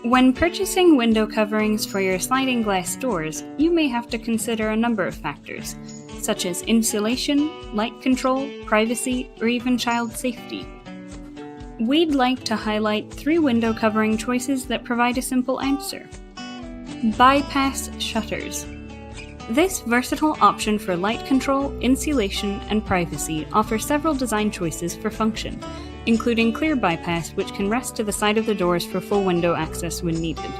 When purchasing window coverings for your sliding glass doors, you may have to consider a number of factors, such as insulation, light control, privacy, or even child safety. We'd like to highlight 3 window covering choices that provide a simple answer. Bypass shutters. This versatile option for light control, insulation, and privacy offers several design choices for function, including clear bypass, which can rest to the side of the doors for full window access when needed.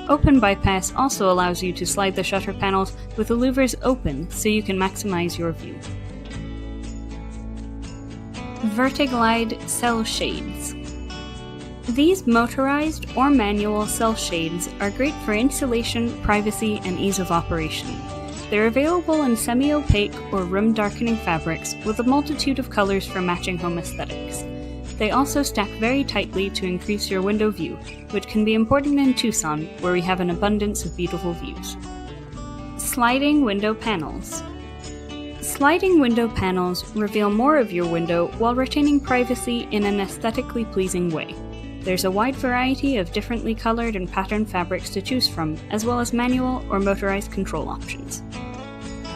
Open bypass also allows you to slide the shutter panels with the louvers open so you can maximize your view. Vertiglide cell shades. These motorized or manual cell shades are great for insulation, privacy, and ease of operation. They're available in semi-opaque or room-darkening fabrics with a multitude of colors for matching home aesthetics. They also stack very tightly to increase your window view, which can be important in Tucson, where we have an abundance of beautiful views. Sliding window panels. Sliding window panels reveal more of your window while retaining privacy in an aesthetically pleasing way. There's a wide variety of differently colored and patterned fabrics to choose from, as well as manual or motorized control options.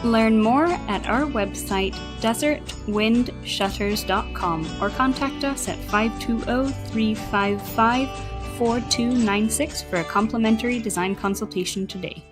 Learn more at our website, desertwindshutters.com, or contact us at 520-355-4296 for a complimentary design consultation today.